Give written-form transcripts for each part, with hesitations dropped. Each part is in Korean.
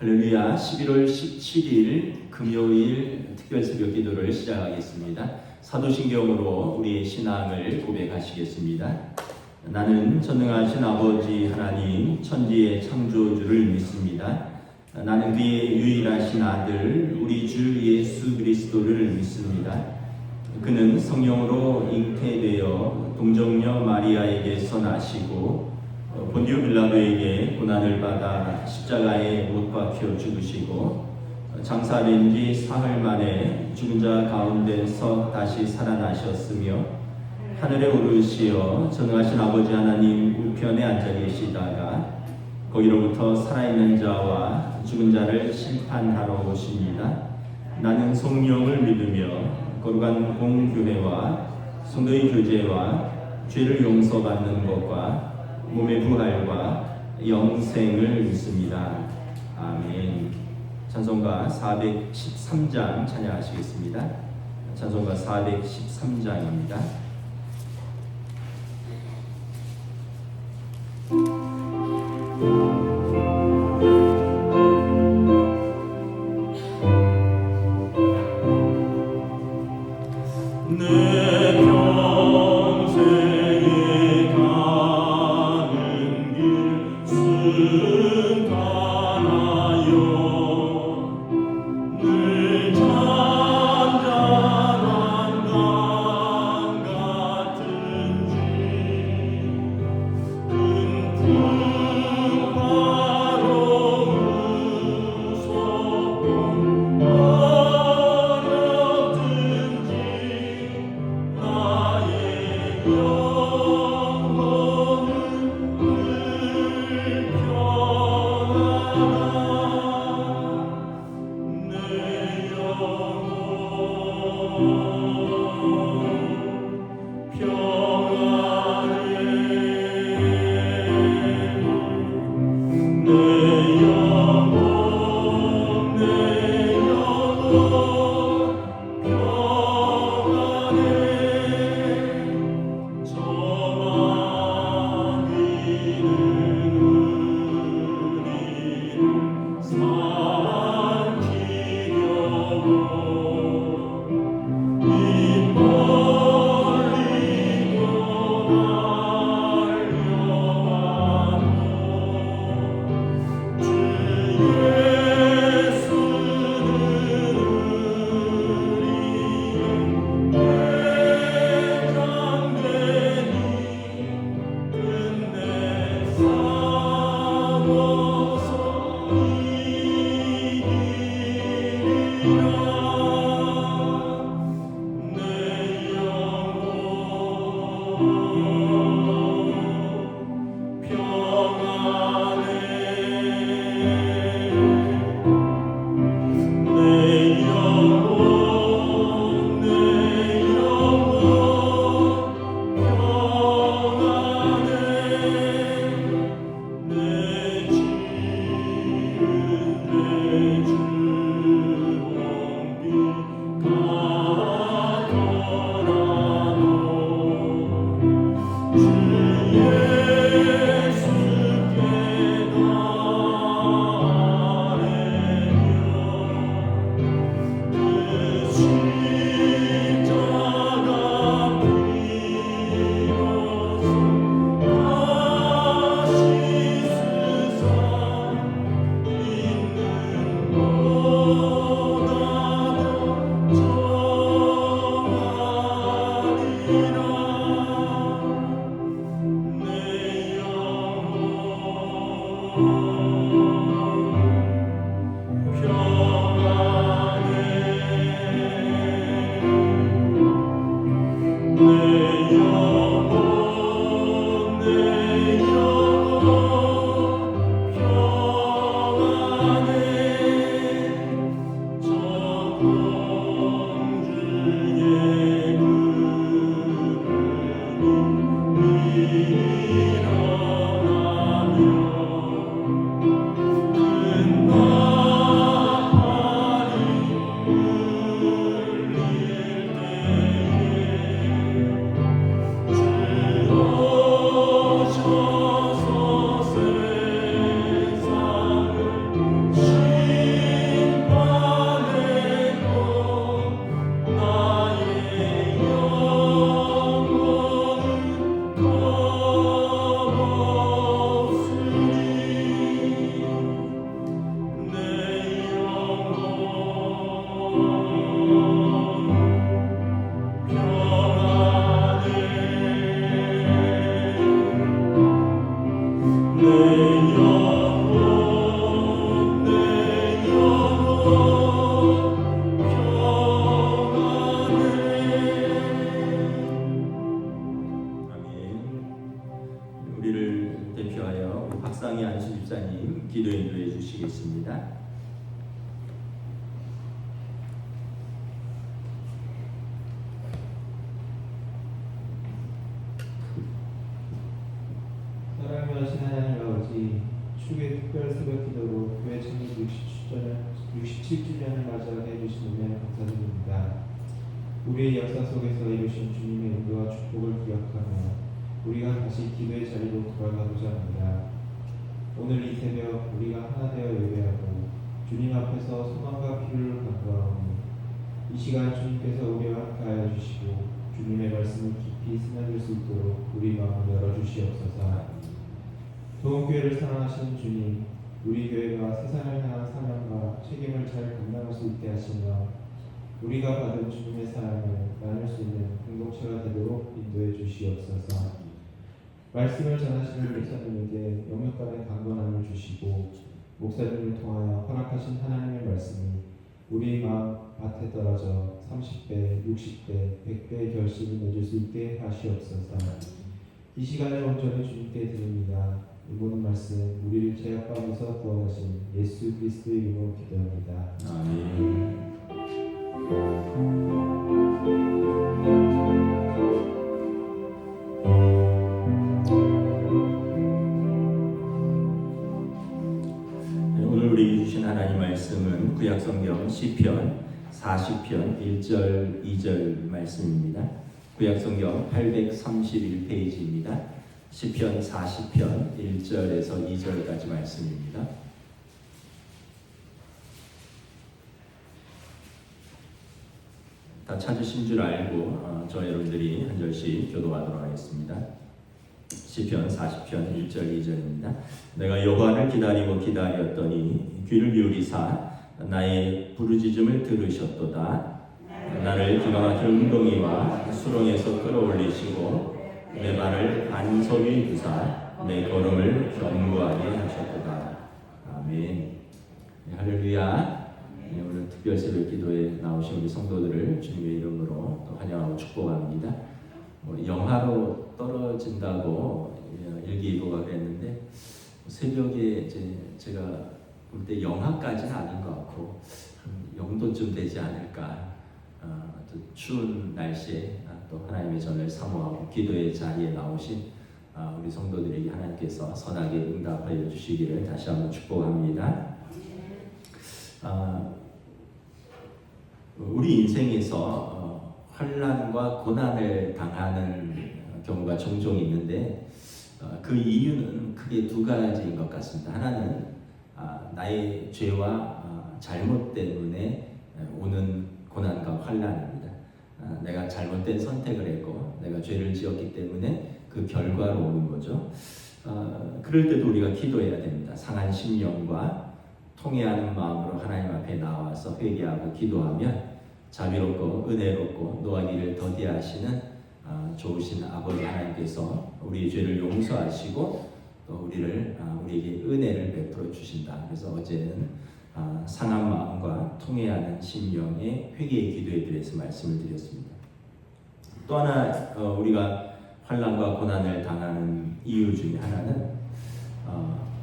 할렐루야. 11월 17일 금요일 특별 새벽 기도를 시작하겠습니다. 사도신경으로 우리의 신앙을 고백하시겠습니다. 나는 전능하신 아버지 하나님 천지의 창조주를 믿습니다. 나는 그의 유일하신 아들 우리 주 예수 그리스도를 믿습니다. 그는 성령으로 잉태되어 동정녀 마리아에게서 나시고 본디오 빌라도에게 고난을 받아 십자가에 못 박혀 죽으시고 장사된 지 사흘 만에 죽은 자 가운데서 다시 살아나셨으며 하늘에 오르시어 전능하신 아버지 하나님 우편에 앉아 계시다가 거기로부터 살아있는 자와 죽은 자를 심판하러 오십니다. 나는 성령을 믿으며 거룩한 공교회와 성도의 교제와 죄를 용서받는 것과 몸의 부활과 영생을 믿습니다. 아멘. 찬송가 413장 찬양하시겠습니다. 찬송가 413장입니다. 늘 잔잔한 강가 보겠습니다. 사랑하신 하나님 아버지, 축의 특별 새벽 기도로 교회 창립 67주년을 맞이하게 해주신 은혜 감사드립니다. 우리의 역사 속에서 이루신 주님의 인도와 축복을 기억하며 우리가 다시 기도의 자리로 돌아가고자 합니다. 오늘 이 새벽 우리가 하나 되어 예배하고 주님 앞에서 소망과 필요를 간구하오니 이 시간 주님께서 우리와 함께하여 주시고 주님의 말씀을 깊이 스며들 수 있도록 우리 마음을 열어주시옵소서. 도움교회를 사랑하시는 주님, 우리 교회가 세상을 향한 사명과 책임을 잘 감당할 수 있게 하시며 우리가 받은 주님의 사랑을 나눌 수 있는 공동체가 되도록 인도해 주시옵소서. 말씀을 전하시는 목사님에게 영육간의 강건함을 주시고 목사님을 통하여 허락하신 하나님의 말씀이 우리 마음 밭에 떨어져 30배, 60배, 100배의 결실을 맺을 수 있게 하시옵소서. 이 시간을 온전히 주님께 드립니다. 이 모든 말씀 우리를 죄악 가운데서 구원하신 예수 그리스도의 이름으로 기도합니다. 아멘. 오늘 우리 주신 하나님 말씀은 구약성경 시편 40편 1절 2절 말씀입니다. 구약성경 831페이지입니다. 시편 40편 1절에서 2절까지 말씀입니다. 다 찾으신 줄 알고 저 여러분들이 한 절씩 교도하도록 하겠습니다. 시편 40편 1절 2절입니다. 내가 여호와를 기다리고 기다렸더니 귀를 기울이사 나의 부르짖음을 들으셨도다. 나를 기가 막힌 웅덩이와 수렁에서 끌어올리시고 내 발을 반석 위에 두사 내 걸음을 견고하게 하셨도다. 아멘. 네, 할렐루야. 네, 오늘 특별 새벽 기도에 나오신 우리 성도들을 주님의 이름으로 또 환영하고 축복합니다. 영하로 떨어진다고 일기예보가 그랬는데 새벽에 이제 제가 볼 때 영하까지는 아닌 것 같고 한 0도쯤 되지 않을까. 또 추운 날씨에 또 하나님의 전을 사모하고 기도의 자리에 나오신 우리 성도들에게 하나님께서 선하게 응답하여 주시기를 다시 한번 축복합니다. 우리 인생에서 환난과 고난을 당하는 경우가 종종 있는데 그 이유는 크게 두 가지인 것 같습니다. 하나는 나의 죄와 잘못 때문에 오는 고난과 환난입니다. 내가 잘못된 선택을 했고 내가 죄를 지었기 때문에 그 결과로 오는 거죠. 그럴 때도 우리가 기도해야 됩니다. 상한 심령과 통회하는 마음으로 하나님 앞에 나와서 회개하고 기도하면 자비롭고 은혜롭고 노하기를 더디하시는 좋으신 아버지 하나님께서 우리의 죄를 용서하시고 또 우리에게 은혜를 베풀어 주신다. 그래서 어제는 상한 마음과 통회하는 심령의 회개의 기도에 대해서 말씀을 드렸습니다. 또 하나 우리가 환난과 고난을 당하는 이유 중에 하나는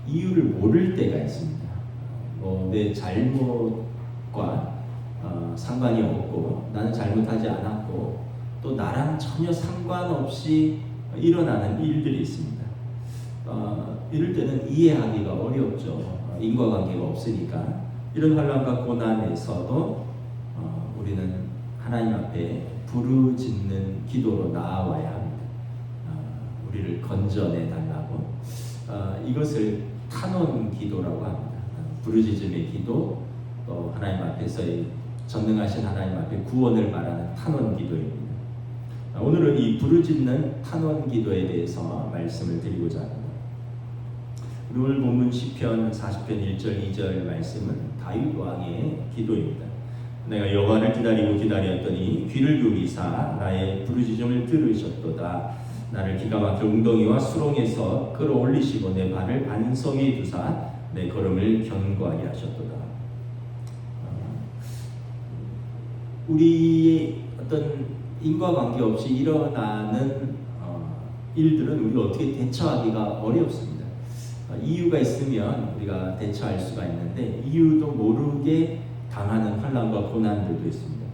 이유를 모를 때가 있습니다. 내 잘못과 상관이 없고 나는 잘못하지 않았고 또 나랑 전혀 상관없이 일어나는 일들이 있습니다. 이럴 때는 이해하기가 어렵죠. 인과관계가 없으니까. 이런 환난과 고난에서도 우리는 하나님 앞에 부르짖는 기도로 나아와야 합니다. 우리를 건져내 달라고. 이것을 탄원 기도라고 합니다. 부르짖음의 기도, 또 하나님 앞에서의 전능하신 하나님 앞에 구원을 말하는 탄원 기도입니다. 오늘은 이 부르짖는 탄원 기도에 대해서 말씀을 드리고자 합니다. 오늘 본문 시편 40편 1절 2절 말씀은 다윗 왕의 기도입니다. 내가 여호와를 기다리고 기다렸더니 귀를 기울이사 나의 부르짖음을 들으셨도다. 나를 기가 막힌 웅덩이와 수렁에서 끌어올리시고 내 발을 반석 위에 두사 내 걸음을 견고하게 하셨도다. 우리의 어떤 인과관계 없이 일어나는 일들은 우리가 어떻게 대처하기가 어렵습니다. 이유가 있으면 우리가 대처할 수가 있는데 이유도 모르게 당하는 환난과 고난들도 있습니다.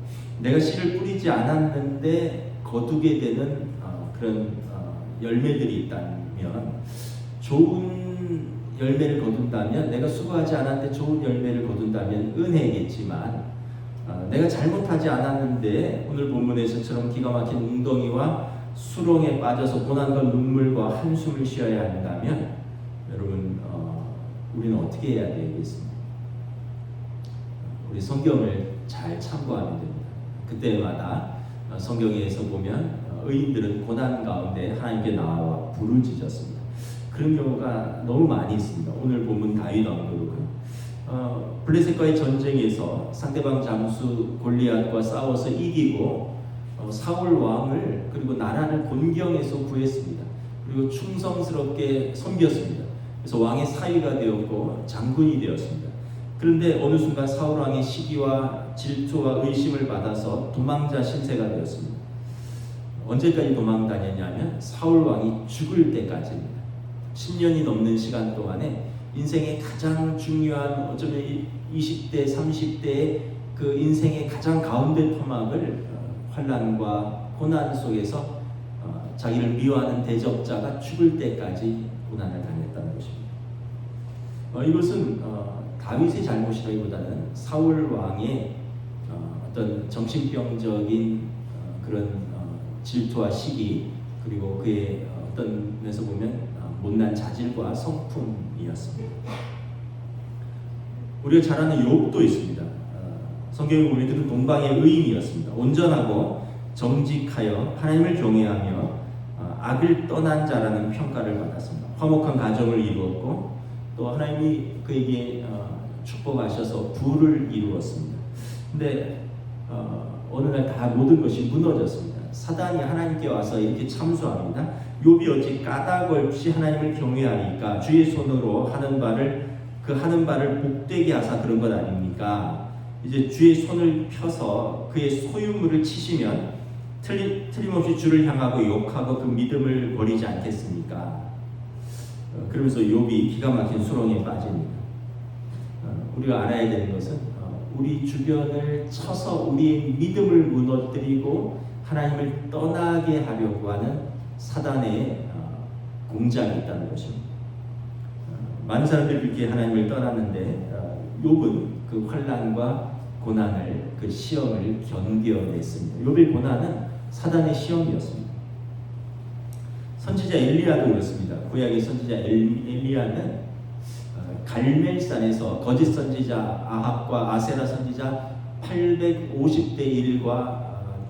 내가 씨를 뿌리지 않았는데 거두게 되는 그런 열매들이 있다면, 좋은 열매를 거둔다면, 내가 수고하지 않았는데 좋은 열매를 거둔다면 은혜겠지만, 내가 잘못하지 않았는데 오늘 본문에서처럼 기가 막힌 웅덩이와 수렁에 빠져서 고난과 눈물과 한숨을 쉬어야 한다면, 여러분 우리는 어떻게 해야 되겠습니까? 우리 성경을 잘 참고하면 됩니다. 그때마다 성경에서 보면 의인들은 고난 가운데 하나님께 나와 부르짖었습니다. 그런 경우가 너무 많이 있습니다. 오늘 본문 다윗 왕도 그렇고요. 블레셋과의 전쟁에서 상대방 장수 골리앗과 싸워서 이기고 사울 왕을 그리고 나라를 곤경에서 구했습니다. 그리고 충성스럽게 섬겼습니다. 그래서 왕의 사위가 되었고 장군이 되었습니다. 그런데 어느 순간 사울 왕의 시기와 질투와 의심을 받아서 도망자 신세가 되었습니다. 언제까지 도망 다녔냐면 사울 왕이 죽을 때까지입니다. 10년이 넘는 시간 동안에 인생의 가장 중요한, 어쩌면 20대, 30대의 그 인생의 가장 가운데 토막을 환난과 고난 속에서 자기를 미워하는 대적자가 죽을 때까지 고난을 당했다는 것입니다. 이것은 다윗의 잘못이라기보다는 사울 왕의 어떤 정신병적인 그런 질투와 시기, 그리고 그의 어떤 면에서 보면 못난 자질과 성품이었습니다. 우리가 잘 아는 욥도 있습니다. 성경에 보면 그는 동방의 의인이었습니다. 온전하고 정직하여 하나님을 경외하며 악을 떠난 자라는 평가를 받았습니다. 화목한 가정을 이루었고 또 하나님이 그에게 축복하셔서 부를 이루었습니다. 근데 어느 날 다 모든 것이 무너졌습니다. 사단이 하나님께 와서 이렇게 참수합니다. 욥이 어찌 까닭 없이 하나님을 경외하니까 주의 손으로 하는 바를 복되게 하사 그런 것 아닙니까? 이제 주의 손을 펴서 그의 소유물을 치시면 틀림없이 주를 향하고 욕하고 그 믿음을 버리지 않겠습니까? 그러면서 욥이 기가 막힌 수렁에 빠집니다. 우리가 알아야 되는 것은 우리 주변을 쳐서 우리의 믿음을 무너뜨리고 하나님을 떠나게 하려고 하는 사단의 공작이 있다는 것입니다. 많은 사람들이 이렇게 하나님을 떠났는데 욥은 그 환난과 고난을, 그 시험을 견뎌냈습니다. 욥의 고난은 사단의 시험이었습니다. 선지자 엘리야도 그렇습니다. 구약의 선지자 엘리야는 갈멜산에서 거짓 선지자 아합과 아세라 선지자 850대 1과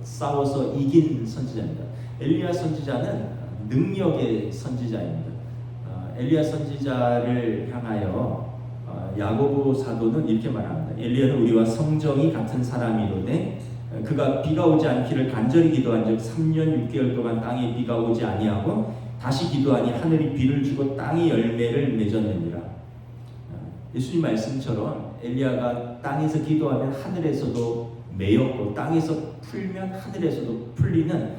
싸워서 이긴 선지자입니다. 엘리야 선지자는 능력의 선지자입니다. 엘리야 선지자를 향하여 야고보 사도는 이렇게 말합니다. 엘리야는 우리와 성정이 같은 사람이로되 그가 비가 오지 않기를 간절히 기도한 적 3년 6개월 동안 땅에 비가 오지 아니하고 다시 기도하니 하늘이 비를 주고 땅이 열매를 맺었느니라. 예수님 말씀처럼 엘리야가 땅에서 기도하면 하늘에서도 매였고 땅에서 풀면 하늘에서도 풀리는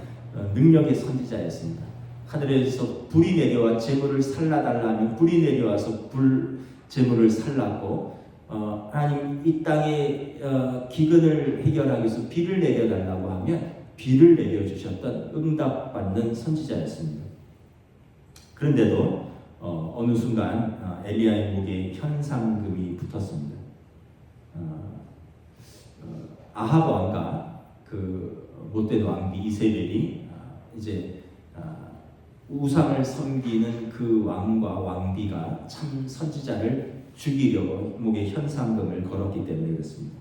능력의 선지자였습니다. 하늘에서 불이 내려와 재물을 살라달라 하면 불이 내려와서 재물을 살랐고, 하나님 이 땅의 기근을 해결하기 위해서 비를 내려달라고 하면 비를 내려주셨던 응답받는 선지자였습니다. 그런데도 어느 순간 엘리야의 목에 현상금이 붙었습니다. 아합 왕과 그 못된 왕비 이세벨이 이제 우상을 섬기는 그 왕과 왕비가 참 선지자를 죽이려고 목에 현상금을 걸었기 때문에 그렇습니다.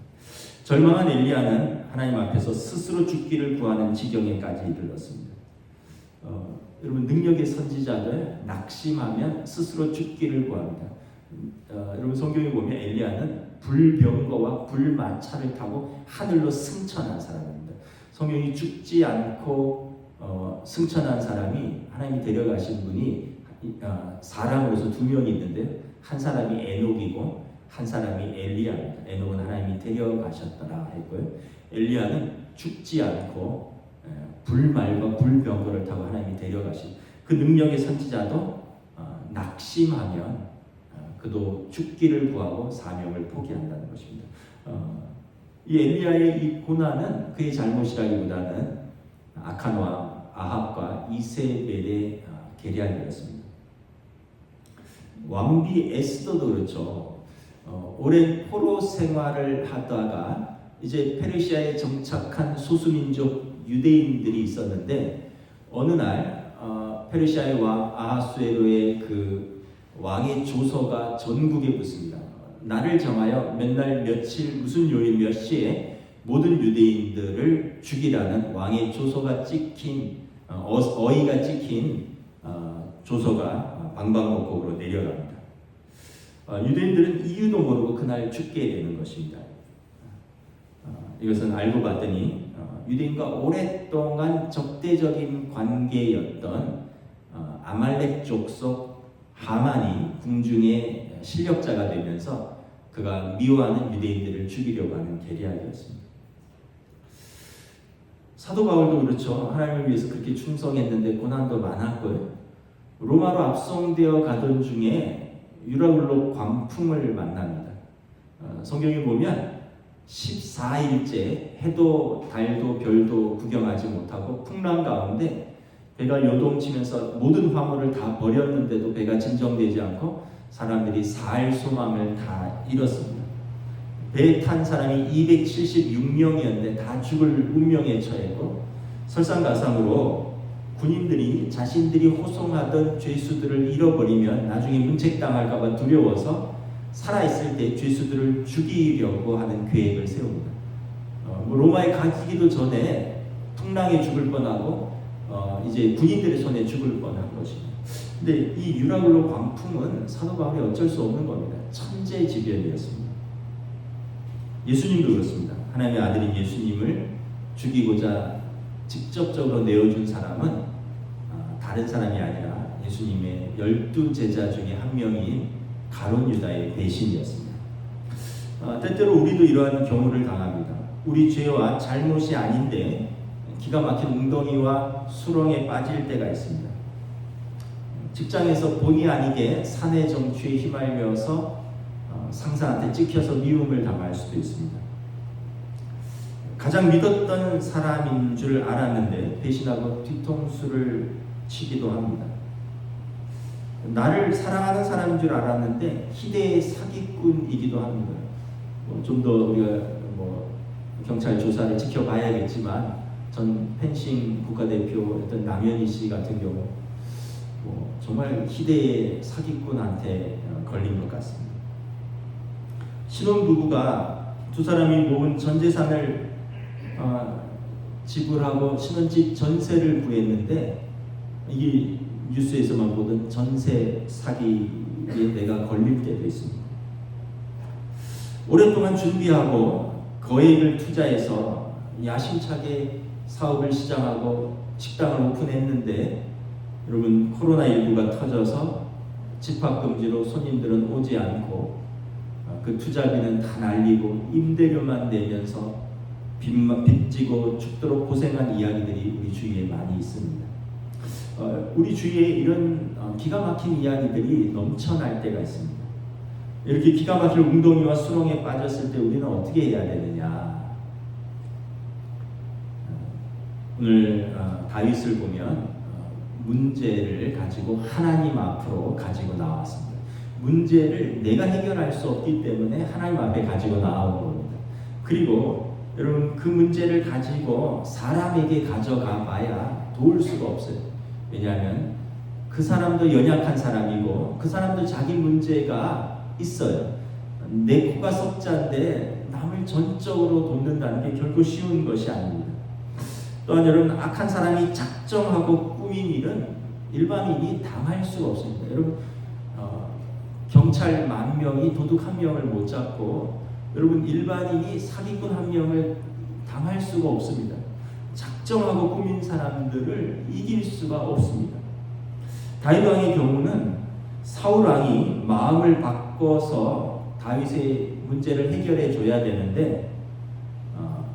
절망한 엘리야는 하나님 앞에서 스스로 죽기를 구하는 지경에까지 이르렀습니다. 여러분, 능력의 선지자들 낙심하면 스스로 죽기를 구합니다. 여러분, 성경에 보면 엘리야는 불병거와 불마차를 타고 하늘로 승천한 사람입니다. 성경이 죽지 않고 승천한 사람이, 하나님이 데려가신 분이 사람으로서 두 명이 있는데 한 사람이 에녹이고 한 사람이 엘리야입니다. 에녹은 하나님이 데려가셨더라 했고요. 엘리야는 죽지 않고 불말과 불병거를 타고 하나님이 데려가신 그 능력의 선지자도 낙심하면 그도 죽기를 구하고 사명을 포기한다는 것입니다. 이 엘리야의 이 고난은 그의 잘못이라기보다는 악한 왕 아합과 이세벨의 계략이었습니다. 왕비 에스더도 그렇죠. 오랜 포로 생활을 하다가 이제 페르시아에 정착한 소수민족 유대인들이 있었는데 어느 날 페르시아의 왕 아하수에로의 그 왕의 조서가 전국에 붙습니다. 날을 정하여 몇 날 며칠 무슨 요일 몇 시에 모든 유대인들을 죽이라는 왕의 조서가 찍힌 어의가 찍힌 조서가 방방곡곡으로 내려갑니다. 유대인들은 이유도 모르고 그날 죽게 되는 것입니다. 이것은 알고 봤더니 유대인과 오랫동안 적대적인 관계였던 아말렉 족속 하만이 궁중의 실력자가 되면서 그가 미워하는 유대인들을 죽이려고 하는 계략이었습니다. 사도 바울도 그렇죠. 하나님을 위해서 그렇게 충성했는데 고난도 많았고요. 로마로 압송되어 가던 중에 유라굴로 광풍을 만납니다. 성경에 보면 14일째 해도 달도 별도 구경하지 못하고 풍랑 가운데 배가 요동치면서 모든 화물을 다 버렸는데도 배가 진정되지 않고 사람들이 살 소망을 다 잃었습니다. 배에 탄 사람이 276명이었는데 다 죽을 운명에 처했고 설상가상으로 군인들이 자신들이 호송하던 죄수들을 잃어버리면 나중에 문책당할까 봐 두려워서 살아있을 때 죄수들을 죽이려고 하는 계획을 세웁니다. 로마에 가기도 전에 풍랑에 죽을 뻔하고 이제 군인들의 손에 죽을 뻔한 것입니다. 근데 이 유라굴로 광풍은 사도 바울이 어쩔 수 없는 겁니다. 천재지변이었습니다. 예수님도 그렇습니다. 하나님의 아들인 예수님을 죽이고자 직접적으로 내어준 사람은 다른 사람이 아니라 예수님의 12제자 중에 한 명인 가룟 유다의 배신이었습니다. 때때로 우리도 이러한 경우를 당합니다. 우리 죄와 잘못이 아닌데 기가 막힌 웅덩이와 수렁에 빠질 때가 있습니다. 직장에서 본의 아니게 사내 정취에 휘말려서 상사한테 찍혀서 미움을 당할 수도 있습니다. 가장 믿었던 사람인 줄 알았는데 배신하고 뒤통수를 치기도 합니다. 나를 사랑하는 사람인 줄 알았는데 희대의 사기꾼이기도 합니다. 좀 더 우리가 경찰 조사를 지켜봐야겠지만 전 펜싱 국가대표였던 남현희 씨 같은 경우 정말 희대의 사기꾼한테 걸린 것 같습니다. 신혼부부가 두 사람이 모은 전 재산을 지불하고 신혼집 전세를 구했는데 이게 뉴스에서만 보던 전세 사기에 내가 걸릴 때도 있습니다. 오랫동안 준비하고 거액을 투자해서 야심차게 사업을 시작하고 식당을 오픈했는데 여러분 코로나19가 터져서 집합금지로 손님들은 오지 않고 그 투자비는 다 날리고 임대료만 내면서 빚지고 죽도록 고생한 이야기들이 우리 주위에 많이 있습니다. 우리 주위에 이런 기가 막힌 이야기들이 넘쳐날 때가 있습니다. 이렇게 기가 막힌 웅덩이와 수렁에 빠졌을 때 우리는 어떻게 해야 되느냐. 오늘 다윗을 보면 문제를 가지고 하나님 앞으로 가지고 나왔습니다. 문제를 내가 해결할 수 없기 때문에 하나님 앞에 가지고 나온 겁니다. 그리고 여러분 그 문제를 가지고 사람에게 가져가 봐야 도울 수가 없어요. 왜냐하면 그 사람도 연약한 사람이고 그 사람도 자기 문제가 있어요. 내 코가 석자인데 남을 전적으로 돕는다는 게 결코 쉬운 것이 아닙니다. 또한 여러분 악한 사람이 작정하고 꾸민 일은 일반인이 당할 수가 없습니다. 여러분 경찰 10,000명이 도둑 1명을 못 잡고 여러분 일반인이 사기꾼 1명을 당할 수가 없습니다. 작정하고 꾸민 사람들을 이길 수가 없습니다. 다윗 왕의 경우는 사울 왕이 마음을 바꿔서 다윗의 문제를 해결해 줘야 되는데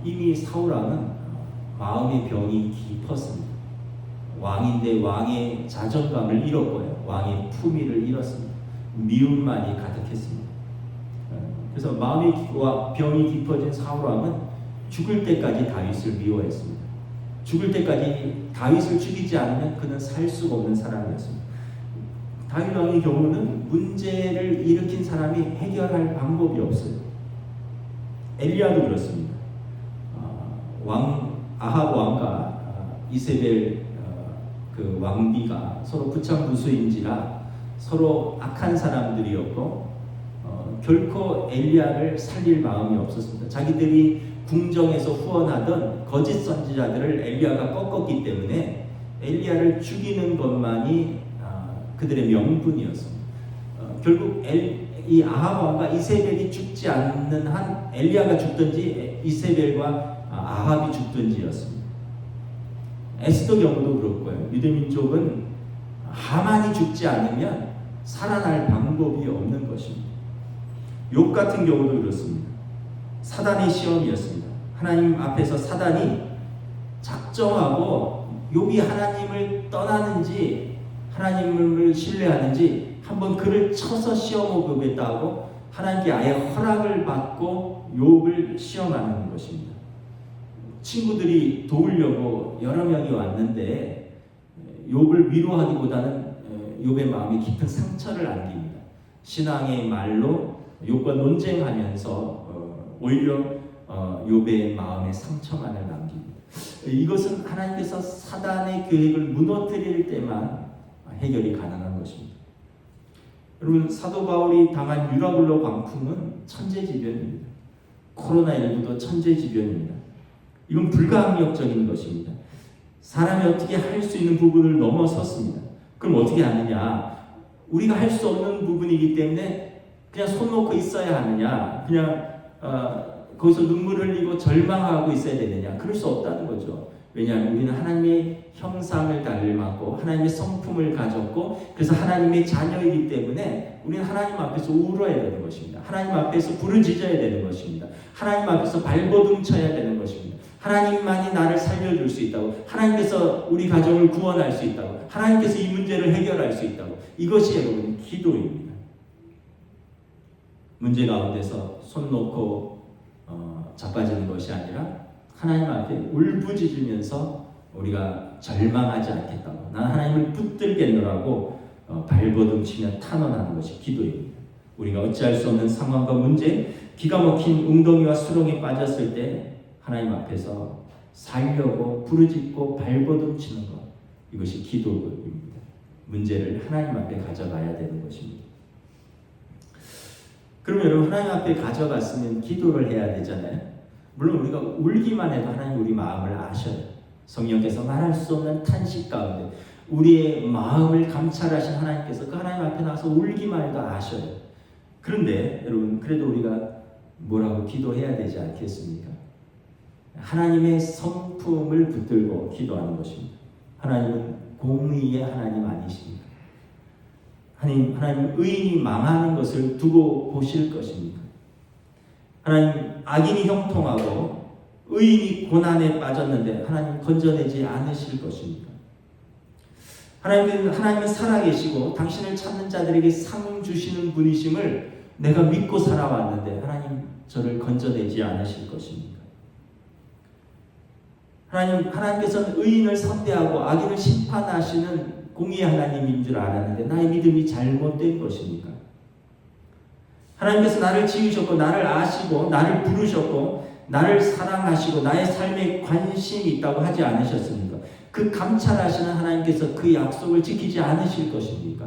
이미 사울 왕은 마음의 병이 깊었습니다. 왕인데 왕의 자존감을 잃었고요. 왕의 품위를 잃었습니다. 미움만이 가득했습니다. 그래서 마음이 병이 깊어진 사울왕은 죽을 때까지 다윗을 미워했습니다. 죽을 때까지 다윗을 죽이지 않으면 그는 살 수가 없는 사람이었습니다. 다윗 왕의 경우는 문제를 일으킨 사람이 해결할 방법이 없어요. 엘리야도 그렇습니다. 아합 왕과 이세벨 그 왕비가 서로 부창부수인지라 서로 악한 사람들이었고 결코 엘리야를 살릴 마음이 없었습니다. 자기들이 궁정에서 후원하던 거짓 선지자들을 엘리야가 꺾었기 때문에 엘리야를 죽이는 것만이 그들의 명분이었습니다. 결국 이 아합 왕과 이세벨이 죽지 않는 한 엘리야가 죽든지 이세벨과 아합이 죽든지였습니다. 에스더 경우도 그렇고요. 유대민족은 하만이 죽지 않으면 살아날 방법이 없는 것입니다. 욥 같은 경우도 그렇습니다. 사단의 시험이었습니다. 하나님 앞에서 사단이 작정하고 욥이 하나님을 떠나는지 하나님을 신뢰하는지 한번 그를 쳐서 시험해 보겠다고 하나님께 아예 허락을 받고 욥을 시험하는 것입니다. 친구들이 도우려고 여러 명이 왔는데 욥을 위로하기보다는 욥의 마음에 깊은 상처를 안깁니다. 신앙의 말로 욥과 논쟁하면서 오히려 욥의 마음에 상처만을 남깁니다. 이것은 하나님께서 사단의 계획을 무너뜨릴 때만 해결이 가능한 것입니다. 여러분, 사도 바울이 당한 유라굴로 광풍은 천재지변입니다. 코로나19도 천재지변입니다. 이건 불가항력적인 것입니다. 사람이 어떻게 할 수 있는 부분을 넘어섰습니다. 그럼 어떻게 하느냐? 우리가 할 수 없는 부분이기 때문에 그냥 손 놓고 있어야 하느냐? 그냥 거기서 눈물 흘리고 절망하고 있어야 되느냐? 그럴 수 없다는 거죠. 왜냐하면 우리는 하나님의 형상을 닮았고 하나님의 성품을 가졌고 그래서 하나님의 자녀이기 때문에 우리는 하나님 앞에서 울어야 되는 것입니다. 하나님 앞에서 부르짖어야 되는 것입니다. 하나님 앞에서 발버둥 쳐야 되는 것입니다. 하나님만이 나를 살려줄 수 있다고, 하나님께서 우리 가정을 구원할 수 있다고, 하나님께서 이 문제를 해결할 수 있다고. 이것이 여러분 기도입니다. 문제 가운데서 손 놓고 자빠지는 것이 아니라 하나님 앞에 울부짖으면서 우리가 절망하지 않겠다고, 난 하나님을 붙들겠노라고 발버둥 치며 탄원하는 것이 기도입니다. 우리가 어찌할 수 없는 상황과 문제, 기가 막힌 웅덩이와 수렁에 빠졌을 때 하나님 앞에서 살려고 부르짖고 발버둥 치는 것, 이것이 기도입니다. 문제를 하나님 앞에 가져가야 되는 것입니다. 그러면 여러분, 하나님 앞에 가져갔으면 기도를 해야 되잖아요. 물론 우리가 울기만 해도 하나님 우리 마음을 아셔요. 성령께서 말할 수 없는 탄식 가운데 우리의 마음을 감찰하신 하나님께서 그 하나님 앞에 나와서 울기만 해도 아셔요. 그런데 여러분, 그래도 우리가 뭐라고 기도해야 되지 않겠습니까? 하나님의 성품을 붙들고 기도하는 것입니다. 하나님은 공의의 하나님 아니십니까? 하나님 의인이 망하는 것을 두고 보실 것입니까? 하나님 악인이 형통하고 의인이 고난에 빠졌는데 하나님 건져내지 않으실 것입니까? 하나님은 살아계시고 당신을 찾는 자들에게 상 주시는 분이심을 내가 믿고 살아왔는데 하나님 저를 건져내지 않으실 것입니까? 하나님께서는 의인을 선대하고 악인을 심판하시는 공의의 하나님인 줄 알았는데 나의 믿음이 잘못된 것입니까? 하나님께서 나를 지으셨고 나를 아시고 나를 부르셨고 나를 사랑하시고 나의 삶에 관심이 있다고 하지 않으셨습니까? 그 감찰하시는 하나님께서 그 약속을 지키지 않으실 것입니까?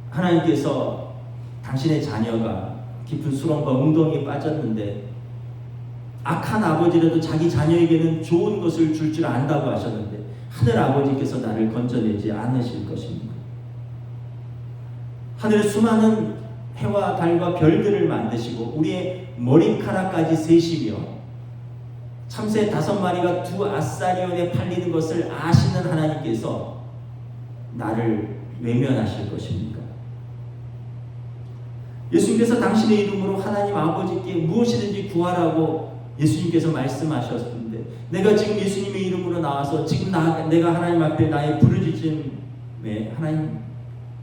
하나님께서 당신의 자녀가 깊은 수렁과 웅덩이에 빠졌는데 악한 아버지라도 자기 자녀에게는 좋은 것을 줄 줄 안다고 하셨는데 하늘 아버지께서 나를 건져내지 않으실 것입니까? 하늘에 수많은 해와 달과 별들을 만드시고 우리의 머리카락까지 세시며 참새 5마리가 2 아사리온에 팔리는 것을 아시는 하나님께서 나를 외면하실 것입니까? 예수님께서 당신의 이름으로 하나님 아버지께 무엇이든지 구하라고 예수님께서 말씀하셨는데 내가 지금 예수님의 이름으로 나와서 지금 내가 하나님 앞에 나의 부르짖음에 하나님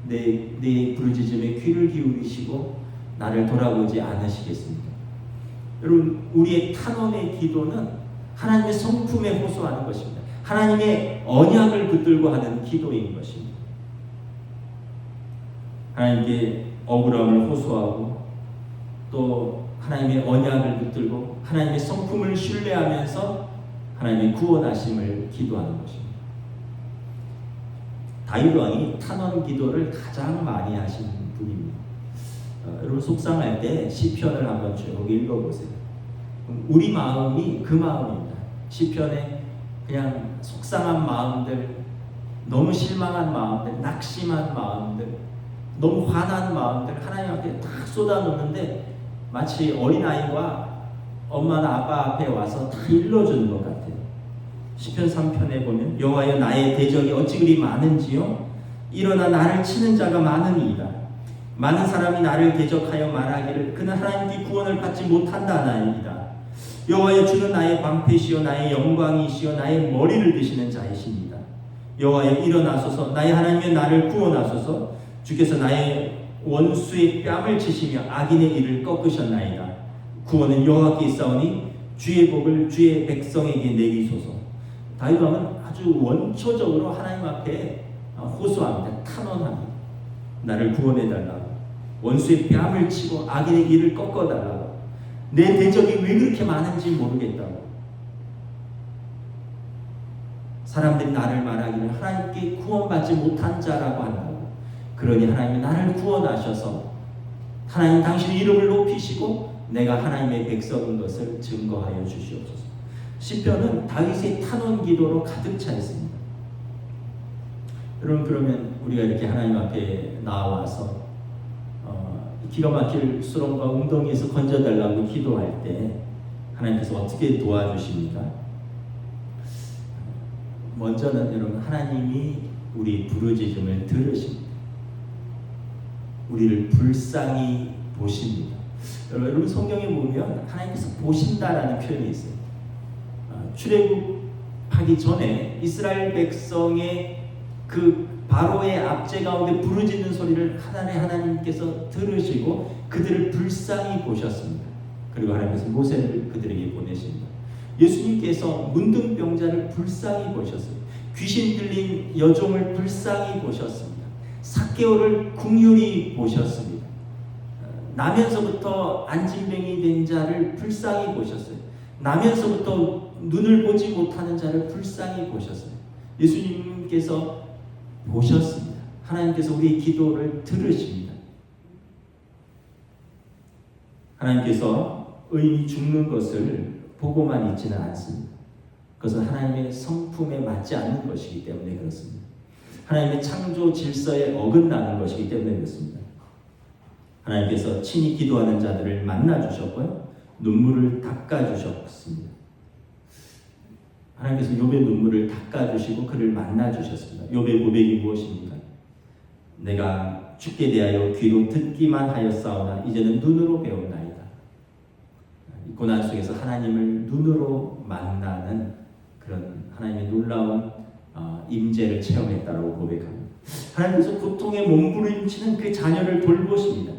내 부르짖음에 귀를 기울이시고 나를 돌아보지 않으시겠습니까? 여러분, 우리의 탄원의 기도는 하나님의 성품에 호소하는 것입니다. 하나님의 언약을 붙들고 하는 기도인 것입니다. 하나님께 억울함을 호소하고 또 하나님의 언약을 붙들고 하나님의 성품을 신뢰하면서 하나님의 구원하심을 기도하는 것입니다. 다윗 왕이 탄원 기도를 가장 많이 하신 분입니다. 여러분, 속상할 때 시편을 한번 쭉 읽어보세요. 우리 마음이 그 마음입니다. 시편에 그냥 속상한 마음들, 너무 실망한 마음들, 낙심한 마음들, 너무 화난 마음들 하나님 앞에 다 쏟아놓는데 마치 어린아이가 엄마나 아빠 앞에 와서 다 일러주는 것 같아요. 시편 3편에 보면 여호와여 나의 대적이 어찌 그리 많은지요 일어나 나를 치는 자가 많으니이다. 많은 사람이 나를 대적하여 말하기를 그는 하나님께 구원을 받지 못한다 하나이다. 여호와여 주는 나의 방패시요 나의 영광이시요 나의 머리를 드시는 자이십니다. 여호와여 일어나소서 나의 하나님여 나를 구원하소서. 주께서 나의 원수의 뺨을 치시며 악인의 일을 꺾으셨나이다. 구원은 여호와께 있사오니 주의 복을 주의 백성에게 내리소서. 다윗 왕은 아주 원초적으로 하나님 앞에 호소합니다. 탄원합니다. 나를 구원해달라고, 원수의 뺨을 치고 악인의 일을 꺾어달라고, 내 대적이 왜 그렇게 많은지 모르겠다고. 사람들이 나를 말하기를 하나님께 구원받지 못한 자라고 한다고. 그러니 하나님이 나를 구원하셔서 하나님 당신의 이름을 높이시고 내가 하나님의 백성인 것을 증거하여 주시옵소서. 시편은 다윗의 탄원 기도로 가득 차 있습니다. 여러분, 그러면 우리가 이렇게 하나님 앞에 나와서 기가 막힐 수렁과 웅덩이에서 건져달라고 기도할 때 하나님께서 어떻게 도와주십니까? 먼저는 여러분, 하나님이 우리 부르짖음을 들으십니다. 우리를 불쌍히 보십니다. 여러분, 성경에 보면 하나님께서 보신다라는 표현이 있어요. 출애굽하기 전에 이스라엘 백성의 그 바로의 압제 가운데 부르짖는 소리를 하나님께서 들으시고 그들을 불쌍히 보셨습니다. 그리고 하나님께서 모세를 그들에게 보내십니다. 예수님께서 문둥병자를 불쌍히 보셨어요. 귀신 들린 여종을 불쌍히 보셨습니다. 삭개오를 긍휼히 보셨습니다. 나면서부터 안진뱅이 된 자를 불쌍히 보셨어요. 나면서부터 눈을 보지 못하는 자를 불쌍히 보셨어요. 예수님께서 보셨습니다. 하나님께서 우리의 기도를 들으십니다. 하나님께서 의인이 죽는 것을 보고만 있지는 않습니다. 그것은 하나님의 성품에 맞지 않는 것이기 때문에 그렇습니다. 하나님의 창조 질서에 어긋나는 것이기 때문에 그렇습니다. 하나님께서 친히 기도하는 자들을 만나 주셨고요, 눈물을 닦아 주셨습니다. 하나님께서 욥의 눈물을 닦아 주시고 그를 만나 주셨습니다. 욥의 고백이 무엇입니까? 내가 죽게 대하여 귀로 듣기만 하였사오나 이제는 눈으로 배운나이다. 고난 속에서 하나님을 눈으로 만나는 그런 하나님의 놀라운 임재를 체험했다고 고백합니다. 하나님께서 고통에 몸부림치는 그 자녀를 돌보십니다.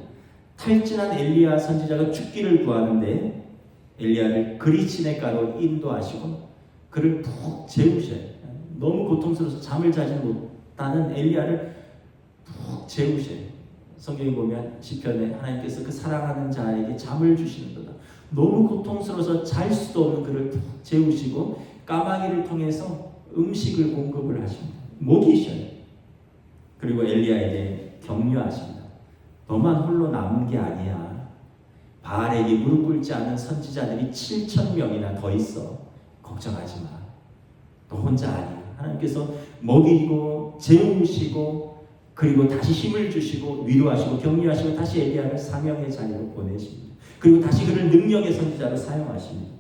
탈진한 엘리야 선지자가 죽기를 구하는데 엘리야를 그리치네가로 인도하시고 그를 푹 재우셔요. 너무 고통스러워서 잠을 자지 못하는 엘리야를 푹 재우셔요. 성경에 보면 시편에 하나님께서 그 사랑하는 자에게 잠을 주시는도다. 너무 고통스러워서 잘 수도 없는 그를 푹 재우시고 까마귀를 통해서 음식을 공급을 하십니다. 먹이셔요. 그리고 엘리야에게 격려하십니다. 너만 홀로 남은 게 아니야. 바알에게 무릎 꿇지 않은 선지자들이 7,000명이나 더 있어. 걱정하지 마. 너 혼자 아니야. 하나님께서 먹이고 재우시고 그리고 다시 힘을 주시고 위로하시고 격려하시고 다시 엘리야를 사명의 자리로 보내십니다. 그리고 다시 그를 능력의 선지자로 사용하십니다.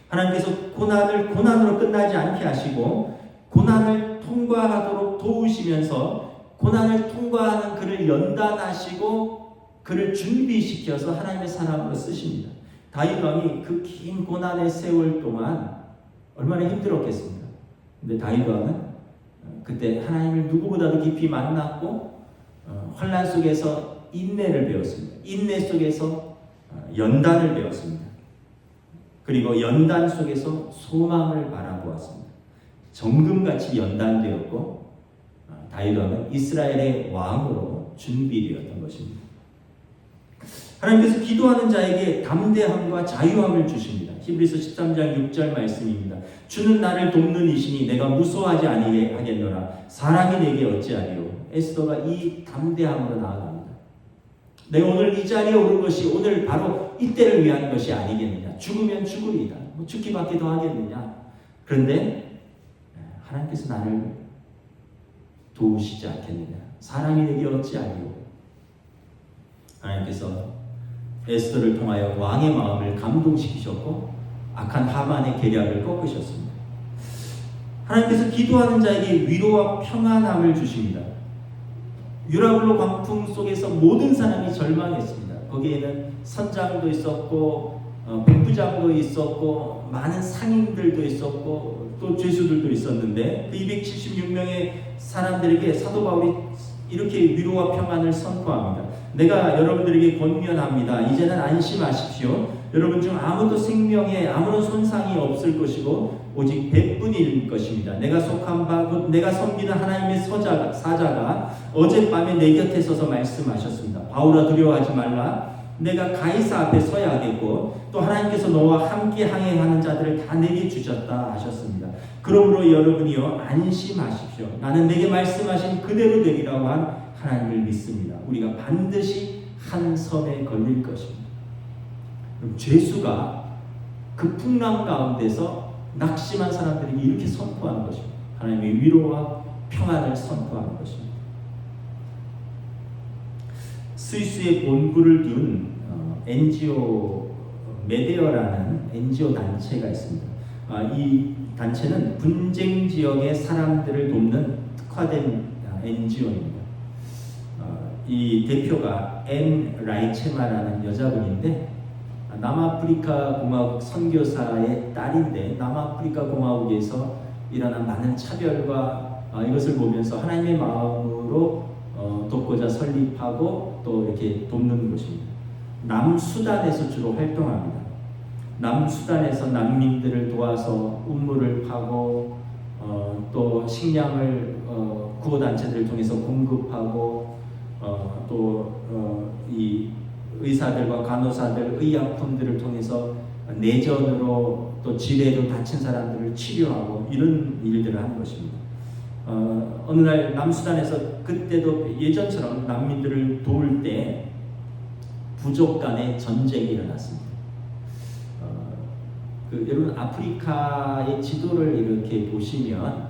하나님께서 고난을 고난으로 끝나지 않게 하시고 고난을 통과하도록 도우시면서 고난을 통과하는 그를 연단하시고 그를 준비시켜서 하나님의 사람으로 쓰십니다. 다윗 왕이 그 긴 고난의 세월 동안 얼마나 힘들었겠습니까? 근데 다윗 왕은 그때 하나님을 누구보다도 깊이 만났고 환난 속에서 인내를 배웠습니다. 인내 속에서 연단을 배웠습니다. 그리고 연단 속에서 소망을 바라보았습니다. 정금같이 연단되었고 다윗 왕은 이스라엘의 왕으로 준비되었던 것입니다. 하나님께서 기도하는 자에게 담대함과 자유함을 주십니다. 히브리서 13장 6절 말씀입니다. 주는 나를 돕는 이시니 내가 무서워하지 아니게 하겠노라. 사람이 내게 어찌하리요. 에스더가 이 담대함으로 나아갑니다. 내가 오늘 이 자리에 오른 것이 오늘 바로 이때를 위한 것이 아니겠느냐. 죽으면 죽으리이다. 뭐 죽기밖에 더 하겠느냐. 그런데 하나님께서 나를 도우시지 않겠느냐. 사람이 내게 어찌하리요. 하나님께서 에스더를 통하여 왕의 마음을 감동시키셨고 악한 하만의 계략을 꺾으셨습니다. 하나님께서 기도하는 자에게 위로와 평안함을 주십니다. 유라굴로 광풍 속에서 모든 사람이 절망했습니다. 거기에는 선장도 있었고 백부장도 있었고 많은 상인들도 있었고 또 죄수들도 있었는데 그 276명의 사람들에게 사도 바울이 이렇게 위로와 평안을 선포합니다. 내가 여러분들에게 권면합니다. 이제는 안심하십시오. 여러분 중 아무도 생명에 아무런 손상이 없을 것이고 오직 100분일 것입니다. 내가 속한 바 곧 내가 섬기는 하나님의 사자가 어젯밤에 내 곁에 서서 말씀하셨습니다. 바울아 두려워하지 말라. 내가 가이사 앞에 서야 하겠고 또 하나님께서 너와 함께 항해하는 자들을 다 내게 주셨다 하셨습니다. 그러므로 여러분이요 안심하십시오. 나는 내게 말씀하신 그대로 되리라고 한 하나님을 믿습니다. 우리가 반드시 한 섬에 걸릴 것입니다. 그럼 죄수가 그 풍랑 가운데서 낙심한 사람들에게 이렇게 선포하는 것입니다. 하나님의 위로와 평안을 선포하는 것입니다. 스위스에 본부를 둔 NGO 메데어라는 NGO 단체가 있습니다. 이 단체는 분쟁 지역의 사람들을 돕는 특화된 NGO입니다. 이 대표가 앤 라이체마라는 여자분인데 남아프리카 공화국 선교사의 딸인데 남아프리카 공화국에서 일어난 많은 차별과 이것을 보면서 하나님의 마음으로 돕고자 설립하고 또 이렇게 돕는 것입니다. 남수단에서 주로 활동합니다. 남수단에서 난민들을 도와서 우물을 파고 또 식량을 구호단체들을 통해서 공급하고 이 의사들과 간호사들 의약품들을 통해서 내전으로 또 지뢰로 다친 사람들을 치료하고 이런 일들을 하는 것입니다. 어느 날 남수단에서 그때도 예전처럼 난민들을 도울 때 부족 간의 전쟁이 일어났습니다. 여러분 아프리카의 지도를 이렇게 보시면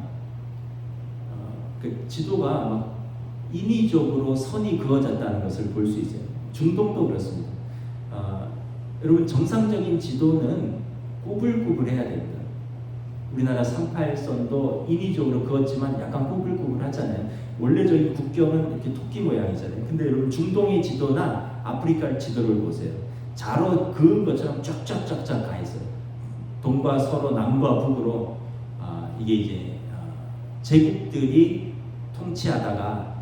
그 지도가 막 인위적으로 선이 그어졌다는 것을 볼 수 있어요. 중동도 그렇습니다. 여러분 정상적인 지도는 꾸불꾸불해야 됩니다. 우리나라 38선도 인위적으로 그었지만 약간 꾸불꾸불하잖아요. 원래적인 국경은 이렇게 토끼 모양이잖아요. 근데 여러분 중동의 지도나 아프리카 지도를 보세요. 자로 그은 것처럼 쫙쫙쫙쫙 가 있어요. 동과 서로 남과 북으로 이게 이제 제국들이 통치하다가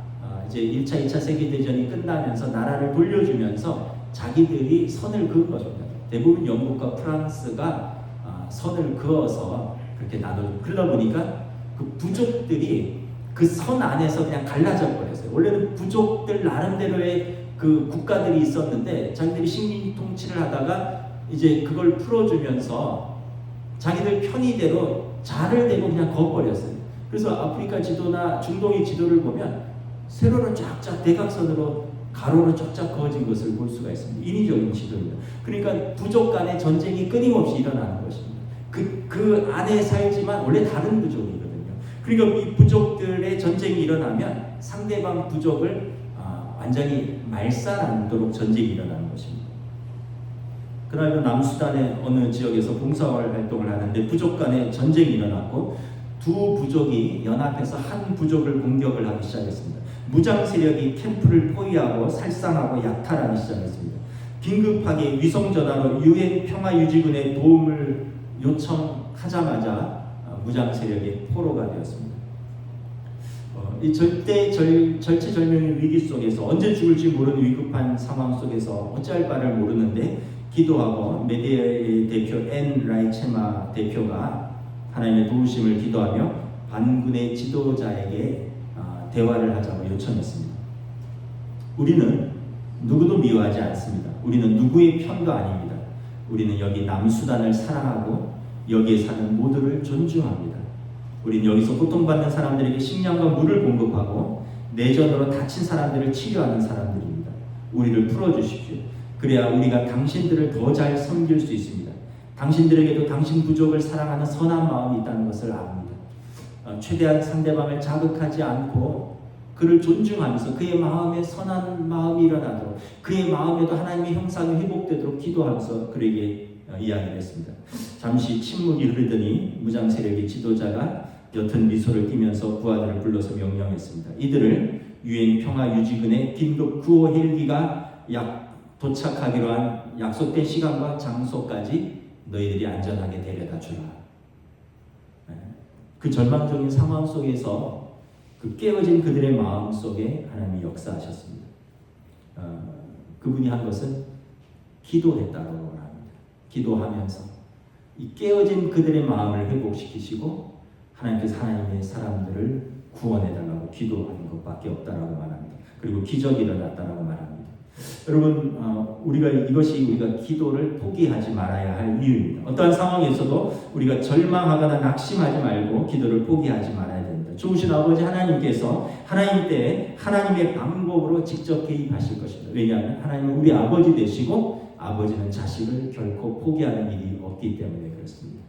이제 1차, 2차 세계대전이 끝나면서 나라를 돌려주면서 자기들이 선을 그은 것입니다. 대부분 영국과 프랑스가 선을 그어서 그렇게 나눠주고 그러다 보니까 그 부족들이 그 선 안에서 그냥 갈라져 버렸어요. 원래는 부족들 나름대로의 그 국가들이 있었는데 자기들이 식민 통치를 하다가 이제 그걸 풀어주면서 자기들 편의대로 자를 대고 그냥 거버렸어요. 그래서 아프리카 지도나 중동의 지도를 보면 세로로 쫙쫙 대각선으로 가로로 쫙쫙 그어진 것을 볼 수가 있습니다. 인위적인 지도입니다. 그러니까 부족 간의 전쟁이 끊임없이 일어나는 것입니다. 그 안에 살지만 원래 다른 부족이거든요. 그러니까 이 부족들의 전쟁이 일어나면 상대방 부족을 완전히 말살하도록 전쟁이 일어나는 것입니다. 그러나 남수단의 어느 지역에서 봉사활동을 하는데 부족 간의 전쟁이 일어났고 두 부족이 연합해서 한 부족을 공격을 하기 시작했습니다. 무장 세력이 캠프를 포위하고 살상하고 약탈하기 시작했습니다. 긴급하게 위성전화로 UN 평화유지군의 도움을 요청하자마자 무장 세력의 포로가 되었습니다. 이 절체절명의 위기 속에서 언제 죽을지 모르는 위급한 상황 속에서 어찌할 바를 모르는데 기도하고 메디아의 대표 앤 라이체마 대표가 하나님의 도우심을 기도하며 반군의 지도자에게 대화를 하자고 요청했습니다. 우리는 누구도 미워하지 않습니다. 우리는 누구의 편도 아닙니다. 우리는 여기 남수단을 사랑하고 여기에 사는 모두를 존중합니다. 우리는 여기서 고통받는 사람들에게 식량과 물을 공급하고 내전으로 다친 사람들을 치료하는 사람들입니다. 우리를 풀어주십시오. 그래야 우리가 당신들을 더 잘 섬길 수 있습니다. 당신들에게도 당신 부족을 사랑하는 선한 마음이 있다는 것을 압니다. 최대한 상대방을 자극하지 않고 그를 존중하면서 그의 마음에 선한 마음이 일어나도록 그의 마음에도 하나님의 형상이 회복되도록 기도하면서 그에게 이야기를 했습니다. 잠시 침묵이 흐르더니 무장 세력의 지도자가 옅은 미소를 띠면서 부하들을 불러서 명령했습니다. 이들을 유엔 평화유지군의 긴급 구호 헬기가 도착하기로 한 약속된 시간과 장소까지 너희들이 안전하게 데려다 주라. 그 절망적인 상황 속에서 그 깨어진 그들의 마음 속에 하나님이 역사하셨습니다. 그분이 한 것은 기도했다고 합니다. 기도하면서 이 깨어진 그들의 마음을 회복시키시고 하나님께서 하나님의 사람들을 구원해달라고 기도하는 것밖에 없다라고 말합니다. 그리고 기적이 일어났다라고 말합니다. 여러분, 이것이 우리가 기도를 포기하지 말아야 할 이유입니다. 어떠한 상황에서도 우리가 절망하거나 낙심하지 말고 기도를 포기하지 말아야 됩니다. 좋으신 아버지 하나님께서 하나님 때 하나님의 방법으로 직접 개입하실 것입니다. 왜냐하면 하나님은 우리 아버지 되시고 아버지는 자식을 결코 포기하는 일이 없기 때문에 그렇습니다.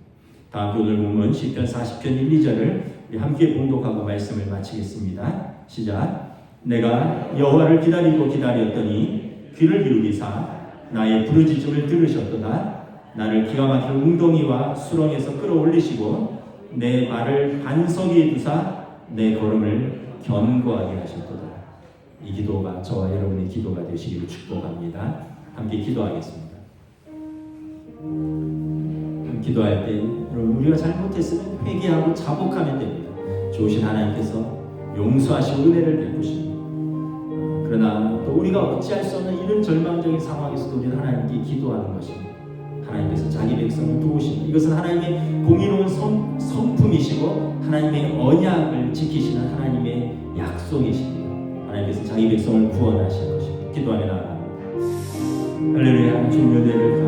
다음 오늘 본문 시편 40편 1, 2절을 우리 함께 봉독하고 말씀을 마치겠습니다. 시작. 내가 여호와를 기다리고 기다렸더니 귀를 기울이사 나의 부르짖음을 들으셨도다. 나를 기가 막힌 웅덩이와 수렁에서 끌어올리시고 내 발을 반석 위에 두사 내 걸음을 견고하게 하셨도다. 이 기도가 저와 여러분의 기도가 되시기를 축복합니다. 함께 기도하겠습니다. 기도할 때 여러분 우리가 잘못했으면 회개하고 자복하면 됩니다. 좋으신 하나님께서 용서하시고 은혜를 베푸십니다. 그러나 또 우리가 어찌할 수 없는 이런 절망적인 상황에서도 우리는 하나님께 기도하는 것입니다. 하나님께서 자기 백성을 도우십니다. 이것은 하나님의 공의로운 성품이시고 하나님의 언약을 지키시는 하나님의 약속이십니다. 하나님께서 자기 백성을 구원하실 것입니다. 기도하며 나아갑니다. 할렐루야. 주님의 은혜를